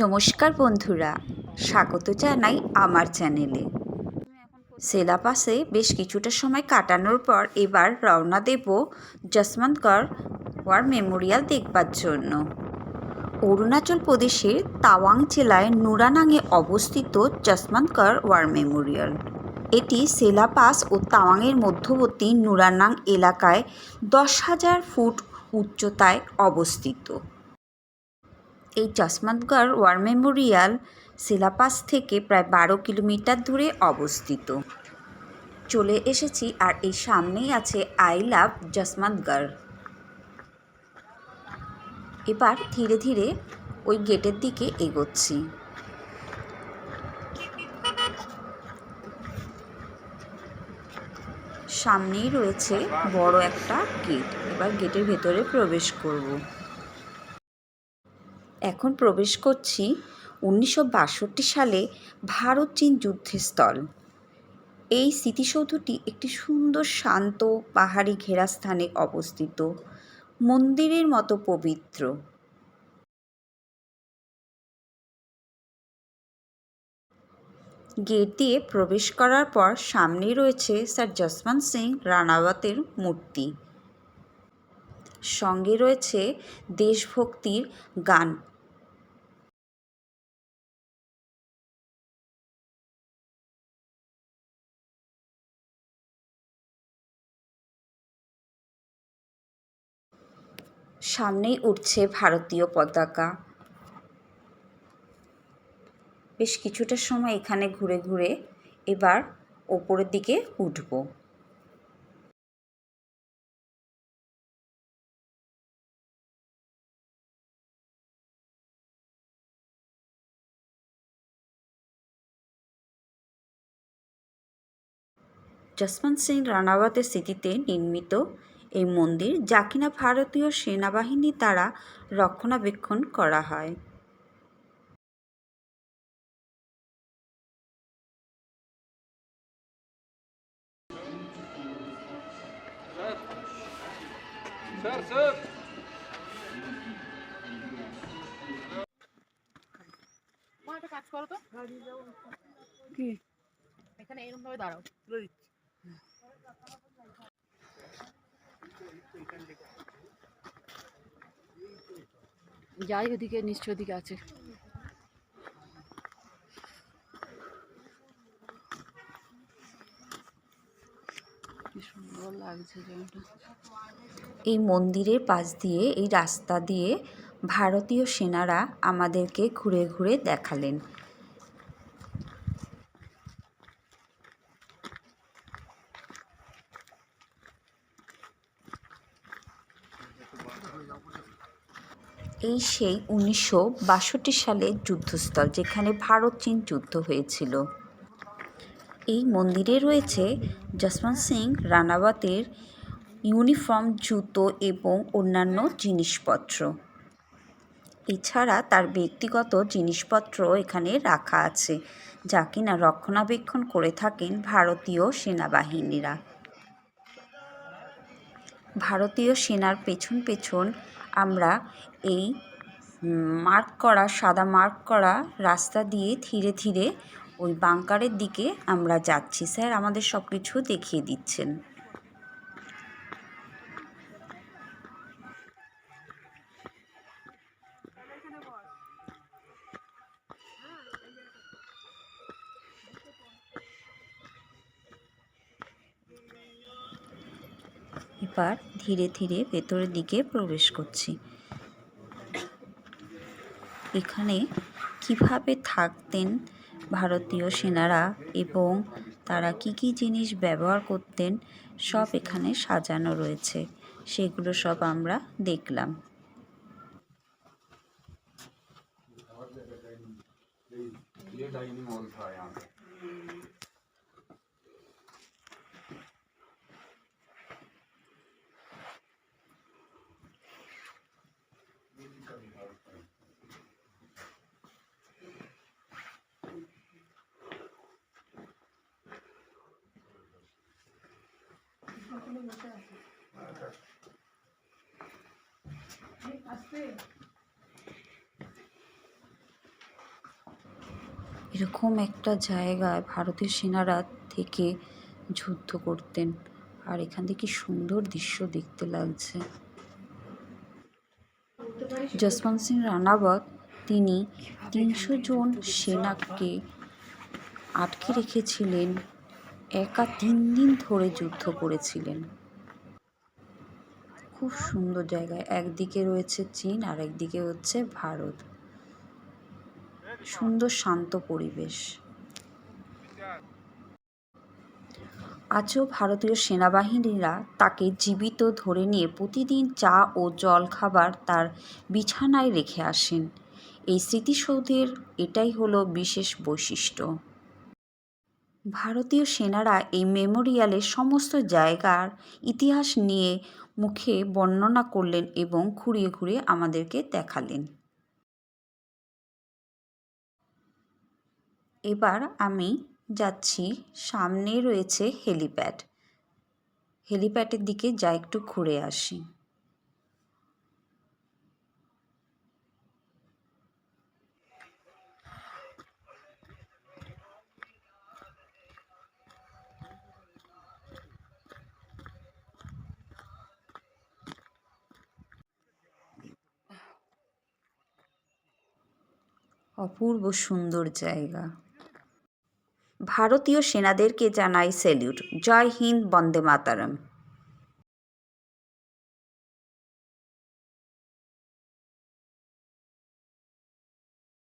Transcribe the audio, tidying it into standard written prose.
নমস্কার বন্ধুরা, স্বাগত জানাই আমার চ্যানেলে। সেলাপাসে বেশ কিছুটা সময় কাটানোর পর এবার রওনা দেব যশবন্তগড় ওয়ার মেমোরিয়াল দেখবার জন্য। অরুণাচল প্রদেশের তাওয়াং জেলায় নুরানাংয়ে অবস্থিত যশবন্তগড় ওয়ার মেমোরিয়াল। এটি সেলাপাস ও তাওয়াংয়ের মধ্যবর্তী নুরানাং এলাকায় 10,000 ফুট উচ্চতায় অবস্থিত। এই যশবন্তগড় ওয়ার মেমোরিয়াল সেলাপাস থেকে প্রায় 12 কিলোমিটার দূরে অবস্থিত। চলে এসেছি, আর এই সামনেই আছে আই লাভ যশবন্তগড়। এবার ধীরে ধীরে ওই গেটের দিকে এগোচ্ছি। সামনেই রয়েছে বড় একটা গেট। এবার গেটের ভেতরে প্রবেশ করব। এখন প্রবেশ করছি 1962 সালে ভারত চীন যুদ্ধের স্থল। এই স্মৃতিসৌধটি একটি সুন্দর শান্ত পাহাড়ি ঘেরা স্থানে অবস্থিত, মন্দিরের মতো পবিত্র। গেট দিয়ে প্রবেশ করার পর সামনেই রয়েছে স্যার যশবন্ত সিং রানাওয়াতের মূর্তি। সঙ্গে রয়েছে দেশভক্তির গান। সামনেই উঠছে ভারতীয় পতাকা। বেশ কিছুটা সময় এখানে ঘুরে ঘুরে এবার ওপরের দিকে উঠব। যশবন্ত সিং রানাওয়াতের স্মৃতিতে নির্মিত এই মন্দির, যা কিনা ভারতীয় সেনাবাহিনী দ্বারা রক্ষণাবেক্ষণ করা হয়। একটা কাজ করো তো, কি এখানে এরকম ভাবে দাঁড়াও, যাই ওদিকে, নিশ্চয় ওদিকে আছে। কি সুন্দর লাগছে জায়গাটা। এই মন্দিরের পাশ দিয়ে, এই রাস্তা দিয়ে ভারতীয় সেনারা আমাদেরকে ঘুরে ঘুরে দেখালেন। এই সেই 1962 সালের যুদ্ধস্থল, যেখানে ভারত চীন যুদ্ধ হয়েছিল। এই মন্দিরে রয়েছে যশবন্ত সিং রানাওয়াতের ইউনিফর্ম, জুতো এবং অন্যান্য জিনিসপত্র। এছাড়া তার ব্যক্তিগত জিনিসপত্র এখানে রাখা আছে, যা কিনা রক্ষণাবেক্ষণ করে থাকেন ভারতীয় সেনাবাহিনীরা। ভারতীয় সেনার পেছন পেছন আমরা এই সাদা মার্ক করা রাস্তা দিয়ে ধীরে ধীরে ওই বাংকারের দিকে আমরা যাচ্ছি। স্যার আমাদের সব কিছু দেখিয়ে দিচ্ছেন। এবার ধীরে ধীরে ভেতরের দিকে প্রবেশ করছি। এখানে কিভাবে থাকতেন ভারতীয় সেনারা এবং তারা কি কি জিনিস ব্যবহার করতেন, সব এখানে সাজানো রয়েছে। সেগুলো সব আমরা দেখলাম। এরকম একটা জায়গায় ভারতীয় সেনারা থেকে যুদ্ধ করতেন। আর এখান থেকে কি সুন্দর দৃশ্য দেখতে লাগছে। যশবন্ত সিং রানাবত তিনি ৩০০ জন সেনাকে আটকে রেখেছিলেন, একা ৩ দিন ধরে যুদ্ধ করেছিলেন। খুব সুন্দর জায়গায়, একদিকে রয়েছে চীন আর একদিকে হচ্ছে ভারত। সুন্দর শান্ত পরিবেশ। আজও ভারতীয় সেনাবাহিনীরা তাকে জীবিত ধরে নিয়ে প্রতিদিন চা ও জলখাবার তার বিছানায় রেখে আসেন। এই স্মৃতিসৌধের এটাই হলো বিশেষ বৈশিষ্ট্য। ভারতীয় সেনারা এই মেমোরিয়ালের সমস্ত জায়গার ইতিহাস নিয়ে মুখে বর্ণনা করলেন এবং ঘুরিয়ে ঘুরিয়ে আমাদেরকে দেখালেন। এবার আমি যাচ্ছি, সামনে রয়েছে হেলিপ্যাড। হেলিপ্যাডের দিকে যা একটু ঘুরে আসি। অপূর্ব সুন্দর জায়গা। ভারতীয় সেনাদেরকে জানাই স্যালিউট। জয় হিন্দ, বন্দে মাতরম।